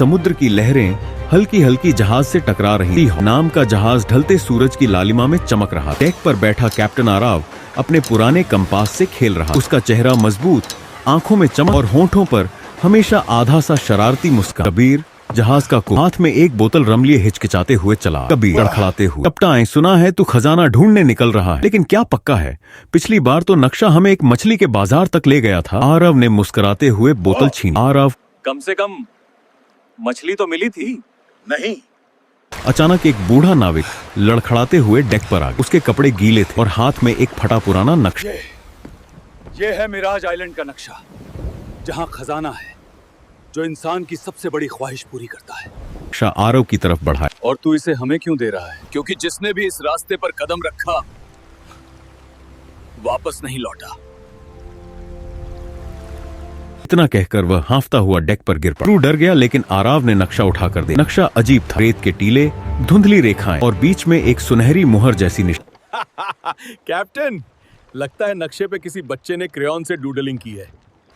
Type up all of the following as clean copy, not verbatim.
समुद्र की लहरें हल्की हल्की जहाज से टकरा रही थी। नाम का जहाज ढलते सूरज की लालिमा में चमक रहा। डेक पर बैठा कैप्टन आराव अपने पुराने कंपास से खेल रहा। उसका चेहरा मजबूत, आंखों में चमक और होंठों पर हमेशा आधा सा शरारती मुस्कान। कबीर जहाज का हाथ में एक बोतल रम लिए हिचकिचाते हुए चला। कबीर लड़खड़ाते हुए, कप्तान सुना है तू खजाना ढूंढने निकल रहा है, लेकिन क्या पक्का है? पिछली बार तो नक्शा हमें एक मछली के बाजार तक ले गया था। आरव ने मुस्कुराते हुए बोतल छीनी। आरव, कम से कम मछली तो मिली थी। नहीं। अचानक एक बूढ़ा नाविक लड़खड़ाते हुए डेक पर आ गया। उसके कपड़े गीले थे और हाथ में एक फटा पुराना नक्शा। ये है मिराज आइलैंड का नक्शा, जहां खजाना है जो इंसान की सबसे बड़ी ख्वाहिश पूरी करता है। नक्शा आरव की तरफ बढ़ा। और तू इसे हमें क्यों दे रहा है? क्योंकि जिसने भी इस रास्ते पर कदम रखा वापस नहीं लौटा। इतना कहकर वह हांफता हुआ डेक पर गिर पड़ा। क्रू डर गया, लेकिन आराव ने नक्शा उठाकर दिया। नक्शा अजीब था। रेत के टीले, धुंधली रेखाएं और बीच में एक सुनहरी मुहर जैसी निशान। कैप्टन, लगता है नक्शे पे किसी बच्चे ने क्रेयॉन से डूडलिंग की है।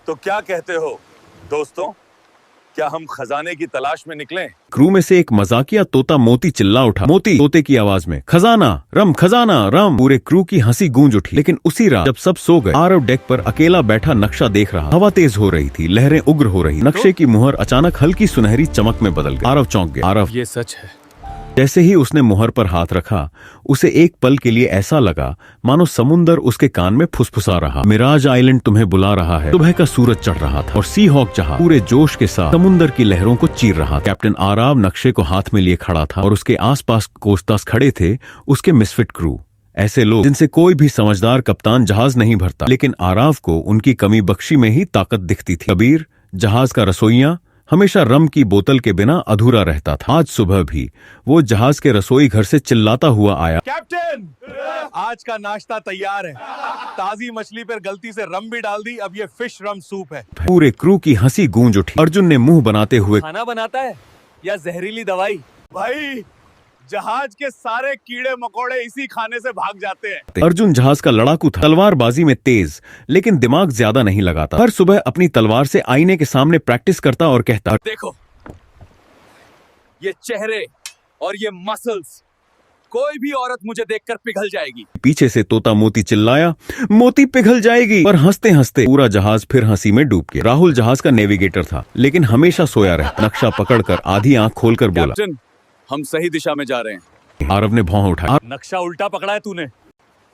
तो क्या कहते हो दोस्तों, क्या हम खजाने की तलाश में निकलें? क्रू में से एक मजाकिया तोता मोती चिल्ला उठा। मोती तोते की आवाज में, खजाना रम, खजाना रम। पूरे क्रू की हंसी गूंज उठी। लेकिन उसी रात जब सब सो गए, आरव डेक पर अकेला बैठा नक्शा देख रहा। हवा तेज हो रही थी, लहरें उग्र हो रही। नक्शे की मुहर अचानक हल्की सुनहरी चमक में बदल गई। आरव चौंक गया। आरव, ये सच है? जैसे ही उसने मुहर पर हाथ रखा, उसे एक पल के लिए ऐसा लगा मानो समुंदर उसके कान में फुसफुसा रहा। मिराज आइलैंड तुम्हें बुला रहा है। सुबह का सूरज चढ़ रहा था और सी हॉक जहाज पूरे जोश के साथ समुंदर की लहरों को चीर रहा था। कैप्टन आराव नक्शे को हाथ में लिए खड़ा था और उसके आसपास कोसतास खड़े थे उसके मिसफिट क्रू। ऐसे लोग जिनसे कोई भी समझदार कप्तान जहाज नहीं भरता, लेकिन आराव को उनकी कमी बख्शी में ही ताकत दिखती थी। कबीर जहाज का रसोइया हमेशा रम की बोतल के बिना अधूरा रहता था। आज सुबह भी वो जहाज के रसोई घर से चिल्लाता हुआ आया। कैप्टन, आज का नाश्ता तैयार है। ताजी मछली पर गलती से रम भी डाल दी। अब ये फिश रम सूप है। पूरे क्रू की हंसी गूंज उठी। अर्जुन ने मुंह बनाते हुए, खाना बनाता है या जहरीली दवाई? भाई, जहाज के सारे कीड़े मकोड़े इसी खाने से भाग जाते हैं। अर्जुन जहाज का लड़ाकू था, तलवारबाजी में तेज, लेकिन दिमाग ज्यादा नहीं लगाता। हर सुबह अपनी तलवार से आईने के सामने प्रैक्टिस करता और कहता, देखो ये चेहरे और ये मसल्स, कोई भी औरत मुझे देखकर पिघल जाएगी। पीछे से तोता मोती चिल्लाया, मोती पिघल जाएगी। पर हंसते हंसते पूरा जहाज फिर हंसी में डूब गया। राहुल जहाज का नेविगेटर था, लेकिन हमेशा सोया रहा। नक्शा पकड़कर आधी आंख खोलकर बोला, कैप्टन, हम सही दिशा में जा रहे हैं। आरव ने भौं उठाया। नक्शा उल्टा पकड़ा है तूने।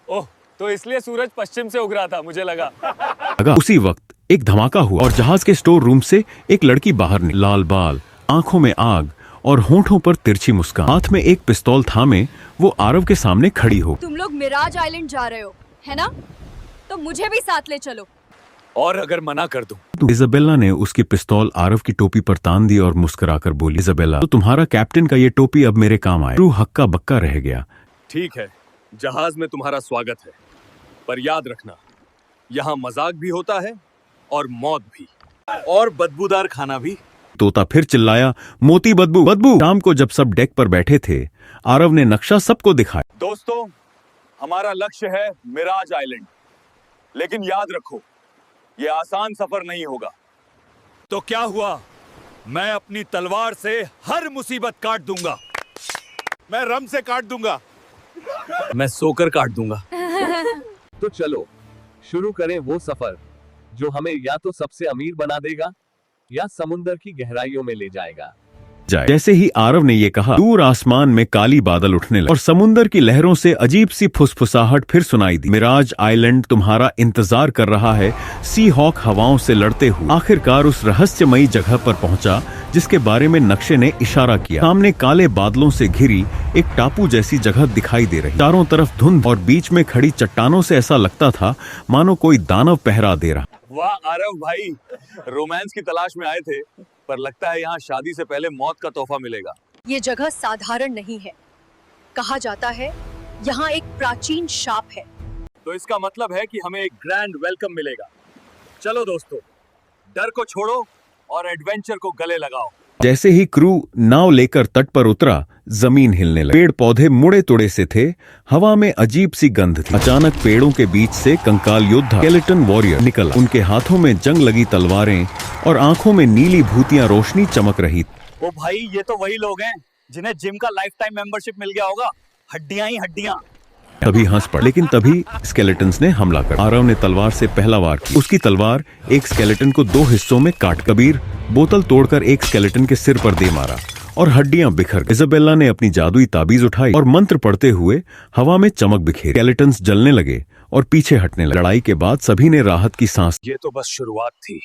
ओह, तो इसलिए सूरज पश्चिम से उग रहा था, मुझे लगा। उसी वक्त एक धमाका हुआ और जहाज के स्टोर रूम से एक लड़की बाहर निकली। लाल बाल, आंखों में आग और होंठों पर तिरछी मुस्कान। हाथ में एक पिस्तौल थामे वो आरव के सामने खड़ी हो। तुम लोग मिराज आइलैंड जा रहे हो, है ना? तो मुझे भी साथ ले चलो। और अगर मना कर दूं? इजाबेला ने उसकी पिस्तौल आरव की टोपी पर तान दी और मुस्कुराकर बोली, इजाबेला, तो तुम्हारा कैप्टन का ये टोपी अब मेरे काम आए। क्रू हक्का बक्का रह गया। ठीक है, जहाज में तुम्हारा स्वागत है, पर याद रखना यहाँ मजाक भी होता है और मौत भी, और बदबूदार खाना भी। तोता फिर चिल्लाया, मोती बदबू बदबू। शाम को जब सब डेक पर बैठे थे, आरव ने नक्शा सबको दिखाया। दोस्तों, हमारा लक्ष्य है मिराज आइलैंड, लेकिन याद रखो ये आसान सफर नहीं होगा। तो क्या हुआ? मैं अपनी तलवार से हर मुसीबत काट दूंगा। मैं रम से काट दूंगा। मैं सोकर काट दूंगा। तो चलो शुरू करें वो सफर जो हमें या तो सबसे अमीर बना देगा या समुंदर की गहराइयों में ले जाएगा। जैसे ही आरव ने ये कहा, दूर आसमान में काली बादल उठने लगे और समुंदर की लहरों से अजीब सी फुसफुसाहट फिर सुनाई दी। मिराज आइलैंड तुम्हारा इंतजार कर रहा है। सी हॉक हवाओं से लड़ते हुए आखिरकार उस रहस्यमयी जगह पर पहुंचा जिसके बारे में नक्शे ने इशारा किया। सामने काले बादलों से घिरी एक टापू जैसी जगह दिखाई दे रही। चारों तरफ धुंध और बीच में खड़ी चट्टानों से ऐसा लगता था मानो कोई दानव पहरा दे रहा। वाह आरव भाई, रोमांस की तलाश में आए थे, पर लगता है यहाँ शादी से पहले मौत का तोहफा मिलेगा। ये जगह साधारण नहीं है। कहा जाता है यहाँ एक प्राचीन शाप है। तो इसका मतलब है कि हमें एक ग्रैंड वेलकम मिलेगा। चलो दोस्तों, डर को छोड़ो और एडवेंचर को गले लगाओ। जैसे ही क्रू नाव लेकर तट पर उतरा, जमीन हिलने लगी। पेड़ पौधे मुड़े तुड़े से थे, हवा में अजीब सी गंध थी। अचानक पेड़ों के बीच से कंकाल योद्धा स्केलेटन वॉरियर निकला। उनके हाथों में जंग लगी तलवारें और आंखों में नीली भूतियां रोशनी चमक रही। ओ भाई, ये तो वही लोग हैं जिन्हें जिम का लाइफ टाइम मेंबरशिप मिल गया होगा। हड्डियां ही हड्डियां। तभी हंस पड़े, लेकिन तभी स्केलेटन्स ने हमला कर आरव ने तलवार से पहला वार किया। उसकी तलवार एक स्केलेटन को 2 हिस्सों में काट। कबीर बोतल तोड़कर एक स्केलेटन के सिर पर दे मारा और हड्डियां बिखर गई। इजाबेला ने अपनी जादुई ताबीज उठाई और मंत्र पढ़ते हुए हवा में चमक बिखेरी। स्केलेटन्स जलने लगे और पीछे हटने लगे। लड़ाई के बाद सभी ने राहत की सांस। ये तो बस शुरुआत थी।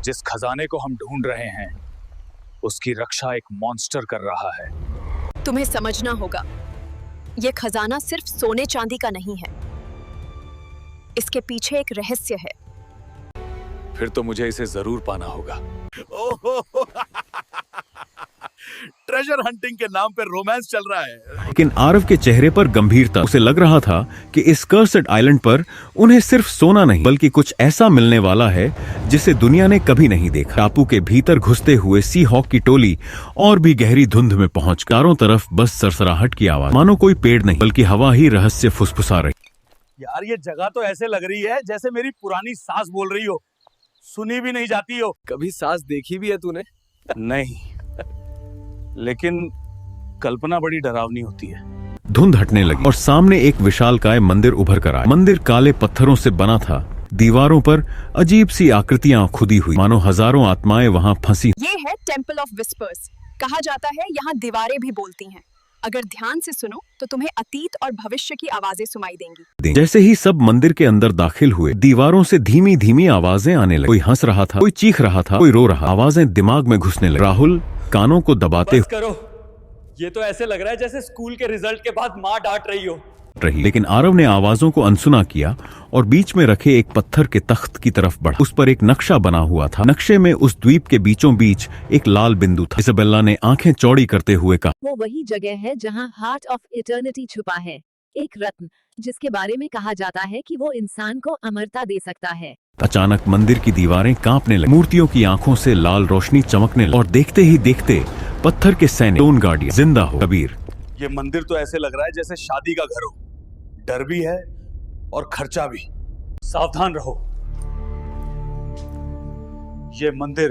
जिस खजाने को हम ढूंढ रहे हैं उसकी रक्षा एक मॉन्स्टर कर रहा है। तुम्हें समझना होगा, ये खजाना सिर्फ सोने चांदी का नहीं है, इसके पीछे एक रहस्य है। फिर तो मुझे इसे जरूर पाना होगा। ट्रेजर हंटिंग के नाम पे रोमांस चल रहा है। लेकिन आरव के चेहरे पर गंभीरता। उसे लग रहा था कि इस कर्सेड आइलैंड पर उन्हें सिर्फ सोना नहीं बल्कि कुछ ऐसा मिलने वाला है जिसे दुनिया ने कभी नहीं देखा। टापू के भीतर घुसते हुए सी हॉक की टोली और भी गहरी धुंध में पहुंच चारों तरफ बस सरसराहट की आवाज, मानो कोई पेड़ नहीं बल्कि हवा ही रहस्य फुसफुसा रही। यार, ये जगह तो ऐसे लग रही है जैसे मेरी पुरानी सास बोल रही हो, सुनी भी नहीं जाती हो। कभी सास देखी भी है तूने? नहीं, लेकिन कल्पना बड़ी डरावनी होती है। धुंध हटने लगी और सामने एक विशालकाय मंदिर उभर कर आया। मंदिर काले पत्थरों से बना था। दीवारों पर अजीब सी आकृतियां खुदी हुई, मानो हजारों आत्माएं वहां फंसी। ये है टेम्पल ऑफ विस्पर्स। कहा जाता है यहाँ दीवारें भी बोलती हैं। अगर ध्यान से सुनो तो तुम्हें अतीत और भविष्य की आवाजें सुनाई देंगी। जैसे ही सब मंदिर के अंदर दाखिल हुए, दीवारों से धीमी धीमी आवाजें आने लगी। कोई हंस रहा था, कोई चीख रहा था, कोई रो रहा। आवाजें दिमाग में घुसने लगी। राहुल कानों को दबाते बस करो, ये तो ऐसे लग रहा है जैसे स्कूल के रिजल्ट के बाद माँ डांट रही हो। लेकिन आरव ने आवाजों को अनसुना किया और बीच में रखे एक पत्थर के तख्त की तरफ बढ़ा। उस पर एक नक्शा बना हुआ था। नक्शे में उस द्वीप के बीचों बीच एक लाल बिंदु था। इजाबेला ने आंखें चौड़ी करते हुए कहा, वो वही जगह है जहाँ हार्ट ऑफ इटर्निटी छुपा है, एक रत्न जिसके बारे में कहा जाता है कि वो इंसान को अमरता दे सकता है। अचानक मंदिर की दीवारें कांपने लगी। मूर्तियों की आंखों से लाल रोशनी चमकने लगी और देखते ही देखते पत्थर के सैनिक, स्टोन गार्डियन जिंदा हो। कबीर, ये मंदिर तो ऐसे लग रहा है जैसे शादी का घर हो। डर भी है और खर्चा भी। सावधान रहो, ये मंदिर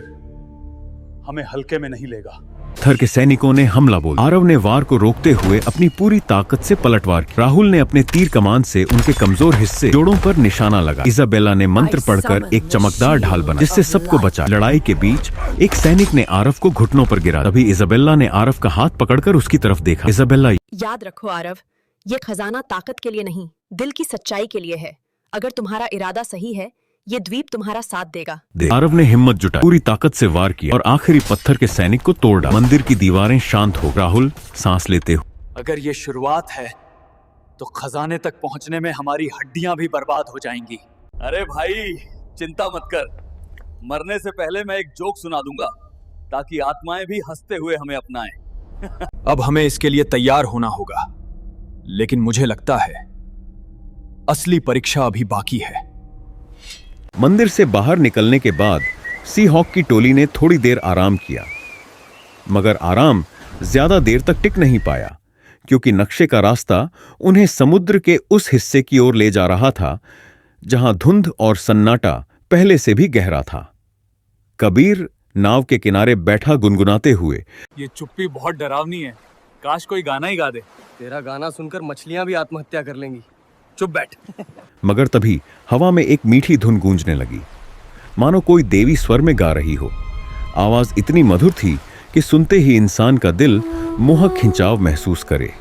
हमें हल्के में नहीं लेगा। पत्थर के सैनिकों ने हमला बोला। आरव ने वार को रोकते हुए अपनी पूरी ताकत से पलटवार किया। राहुल ने अपने तीर कमान से उनके कमजोर हिस्से जोड़ों पर निशाना लगा। इजाबेला ने मंत्र पढ़कर एक चमकदार ढाल बना जिससे सबको बचा। लड़ाई के बीच एक सैनिक ने आरव को घुटनों पर गिरा। तभी इजाबेला ने आरव का हाथ पकड़कर उसकी तरफ देखा। इजाबेला, याद रखो आरव, ये खजाना ताकत के लिए नहीं, दिल की सच्चाई के लिए है। अगर तुम्हारा इरादा सही है, ये द्वीप तुम्हारा साथ देगा। आरव ने हिम्मत जुटाई, पूरी ताकत से वार किया और आखिरी पत्थर के सैनिक को तोड़ डाला। मंदिर की दीवारें शांत हो। राहुल सांस लेते हो। अगर ये शुरुआत है तो खजाने तक पहुंचने में हमारी हड्डियां भी बर्बाद हो जाएंगी। अरे भाई, चिंता मत कर, मरने से पहले मैं एक जोक सुना दूंगा ताकि आत्माएं भी हंसते हुए हमें अपनाएं। अब हमें इसके लिए तैयार होना होगा, लेकिन मुझे लगता है असली परीक्षा अभी बाकी है। मंदिर से बाहर निकलने के बाद सी हॉक की टोली ने थोड़ी देर आराम किया, मगर आराम ज्यादा देर तक टिक नहीं पाया क्योंकि नक्शे का रास्ता उन्हें समुद्र के उस हिस्से की ओर ले जा रहा था जहां धुंध और सन्नाटा पहले से भी गहरा था। कबीर नाव के किनारे बैठा गुनगुनाते हुए, ये चुप्पी बहुत डरावनी है, काश कोई गाना ही गा दे। तेरा गाना सुनकर मछलियां भी आत्महत्या कर लेंगी। चुप बैठ। मगर तभी हवा में एक मीठी धुन गूंजने लगी, मानो कोई देवी स्वर में गा रही हो। आवाज इतनी मधुर थी कि सुनते ही इंसान का दिल मोहक खिंचाव महसूस करे।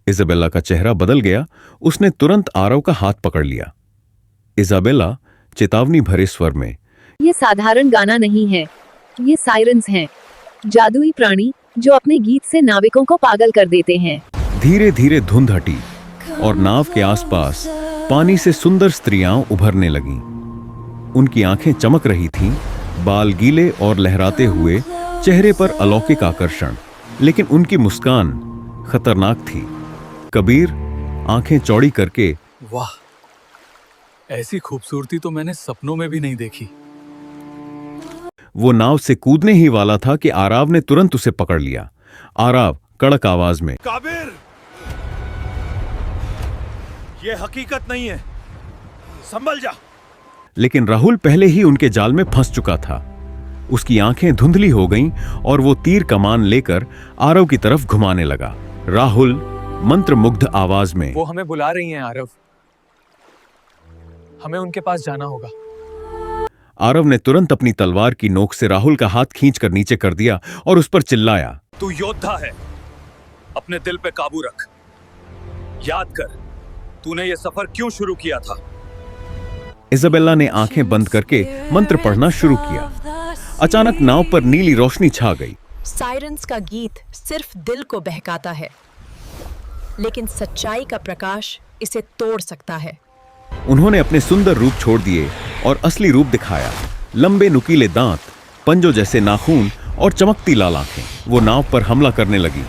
इजाबेला का चेहरा बदल गया। उसने तुरंत आरव का हाथ पकड़ लिया। इजाबेला चेतावनी भरे स्वर में, ये साधारण गाना नहीं है, ये साइरन्स हैं, जादुई प्राणी जो अपने गीत से नाविकों को पागल कर देते हैं। धीरे धीरे धुंध हटी और नाव के आसपास पानी से सुंदर स्त्रियां उभरने लगीं। उनकी आंखें चमक रही थीं, बाल गीले और लहराते हुए, चेहरे पर अलौकिक आकर्षण, लेकिन उनकी मुस्कान खतरनाक थी। कबीर आंखें चौड़ी करके, वाह, ऐसी खूबसूरती तो मैंने सपनों में भी नहीं देखी। वो नाव से कूदने ही वाला था कि आराव ने तुरंत उसे पकड़ लिया। आराव कड़क आवाज में, काबिर, ये हकीकत नहीं है, संभल जा। लेकिन राहुल पहले ही उनके जाल में फंस चुका था। उसकी आंखें धुंधली हो गईं और वो तीर कमान लेकर आरव की तरफ घुमाने लगा। राहुल मंत्रमुग्ध आवाज में, वो हमें बुला रही हैं आरव, हमें उनके पास जाना होगा। आरव ने तुरंत अपनी तलवार की नोक से राहुल का हाथ खींचकर नीचे कर दिया और उस पर चिल्लाया, तू योद्धा है, अपने दिल पे काबू रख। याद कर, तूने ये सफर क्यों शुरू किया था। इजाबेला ने आंखें बंद करके मंत्र पढ़ना शुरू किया। अचानक नाव पर नीली रोशनी छा गई। सायरन्स का गीत सिर्फ दिल को बहकाता है, लेकिन सच्चाई का प्रकाश इसे तोड़ सकता है। उन्होंने अपने सुंदर रूप छोड़ दिए और असली रूप दिखाया। लंबे नुकीले दांत, पंजों जैसे नाखून और चमकती लाल आंखें। वो नाव पर हमला करने लगी।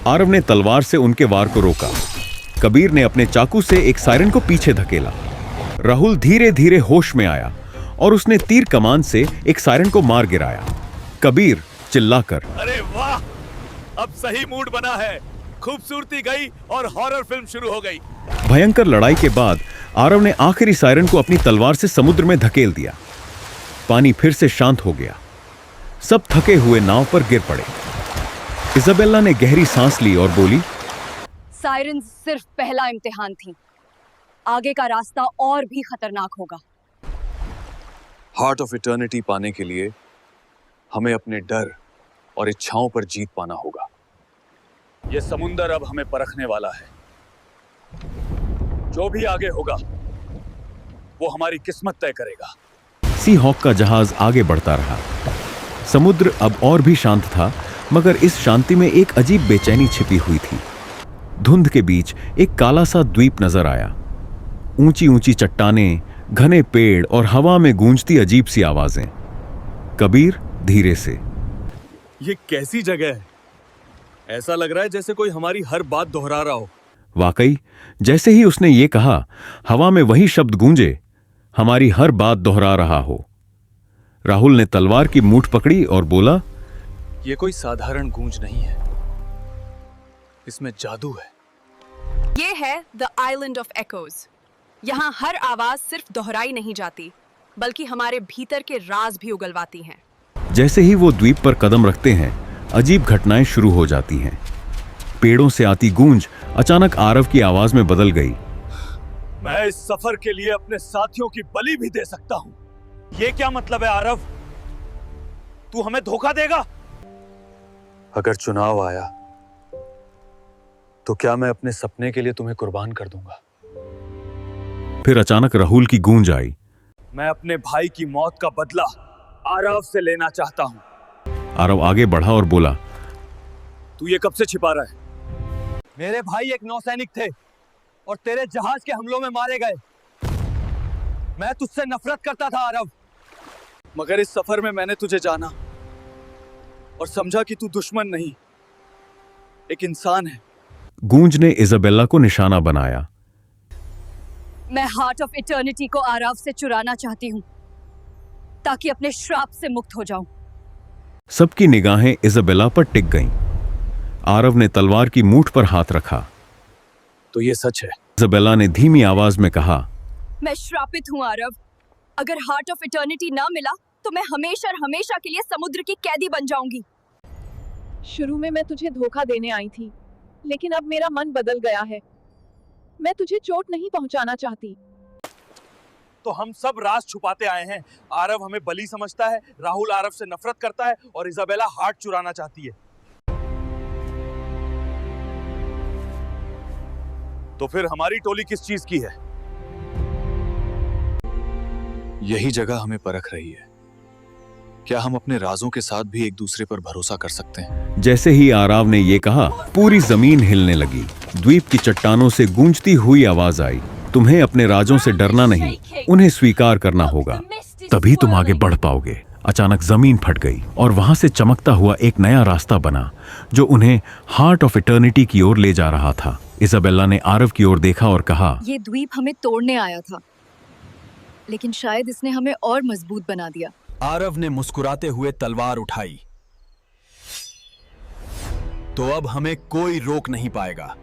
आरव ने तलवार से उनके वार को रोका। कबीर ने अपने चाकू से एक सायरन को पीछे धकेला। राहुल धीरे धीरे होश में आया और उसने तीर कमान से एक सायरन को मार गिराया। कबीर चिल्लाकर, अरे वाह, अब सही मूड बना है, खूबसूरती गई और हॉरर फिल्म शुरू हो गई। भयंकर लड़ाई के बाद आरव ने आखिरी सायरन को अपनी तलवार से समुद्र में धकेल दिया। पानी फिर से शांत हो गया। सब थके हुए नाव पर गिर पड़े। इजाबेला ने गहरी सांस ली और बोली, सायरन्स सिर्फ पहला इम्तिहान थी, आगे का रास्ता और भी खतरनाक होगा। हार्ट ऑफ इटर्निटी पाने के लिए हमें अपने डर और इच्छाओं पर जीत पाना होगा। यह समुंदर अब हमें परखने वाला है। जो भी आगे होगा वो हमारी किस्मत तय करेगा। सी हॉक का जहाज आगे बढ़ता रहा। समुद्र अब और भी शांत था, मगर इस शांति में एक अजीब बेचैनी छिपी हुई थी। धुंध के बीच एक काला सा द्वीप नजर आया। ऊंची ऊंची चट्टानें, घने पेड़ और हवा में गूंजती अजीब सी आवाजें। कबीर धीरे से, ये कैसी जगह है? ऐसा लग रहा है जैसे कोई हमारी हर बात दोहरा रहा हो। वाकई, जैसे ही उसने ये कहा, हवा में वही शब्द गूंजे, हमारी हर बात दोहरा रहा हो। राहुल ने तलवार की मूठ पकड़ी और बोला, ये कोई साधारण गूंज नहीं है, इसमें जादू है। ये है द आइलैंड ऑफ एकोज। यहाँ हर आवाज सिर्फ दोहराई नहीं जाती, बल्कि हमारे भीतर के राज भी उगलवाती हैं। जैसे ही वो द्वीप पर कदम रखते हैं, अजीब घटनाएं शुरू हो जाती हैं। पेड़ों से आती गूंज अचानक आरव की आवाज में बदल गई। मैं इस सफर के लिए अपने साथियों की बलि भी दे सकता हूं। ये क्या मतलब है आरव? तू हमें धोखा देगा? अगर चुनाव आया तो क्या मैं अपने सपने के लिए तुम्हें कुर्बान कर दूंगा? फिर अचानक राहुल की गूंज आई। मैं अपने भाई की मौत का बदला आरव से लेना चाहता हूं। आरव आगे बढ़ा और बोला, तू ये कब से छिपा रहा है? मेरे भाई एक नौसैनिक थे और तेरे जहाज के हमलों में मारे गए। मैं तुझसे नफरत करता था आरव, मगर इस सफर में मैंने तुझे जाना और समझा कि तू दुश्मन नहीं, एक इंसान है। गूंज ने इजाबेला को निशाना बनाया। मैं हार्ट ऑफ इटर्निटी को आरव से चुराना चाहती हूँ, ताकि अपने श्राप से मुक्त हो जाऊं। सबकी निगाहें इजाबेला पर टिक गईं। आरव ने तलवार की मूठ पर हाथ रखा। तो ये सच है? इजाबेला ने धीमी आवाज में कहा, मैं श्रापित हूँ आरव। अगर हार्ट ऑफ इटर्निटी ना मिला तो मैं हमेशा और हमेशा के लिए समुद्र की कैदी बन जाऊंगी। शुरू में मैं तुझे धोखा देने आई थी, लेकिन अब मेरा मन बदल गया है। मैं तुझे चोट नहीं पहुंचाना चाहती। तो हम सब राज छुपाते आए हैं। आरव हमें बलि समझता है, राहुल आरव से नफरत करता है और इजाबेला हार्ट चुराना चाहती है। तो फिर हमारी टोली किस चीज की है? यही जगह हमें परख रही है। क्या हम अपने राजों के साथ भी एक दूसरे पर भरोसा कर सकते हैं? जैसे ही आरव ने ये कहा, पूरी जमीन हिलने लगी। द्वीप की चट्टानों से गूंजती हुई आवाज आई, तुम्हें अपने राजों से डरना नहीं, उन्हें स्वीकार करना होगा, तभी तुम आगे बढ़ पाओगे। अचानक जमीन फट गई और वहां से चमकता हुआ एक नया रास्ता बना, जो उन्हें हार्ट ऑफ इटर्निटी की ओर ले जा रहा था। इजाबेला ने आरव की ओर देखा और कहा, ये द्वीप हमें तोड़ने आया था, लेकिन शायद इसने हमें और मजबूत बना दिया। आरव ने मुस्कुराते हुए तलवार उठाई। तो अब हमें कोई रोक नहीं पाएगा।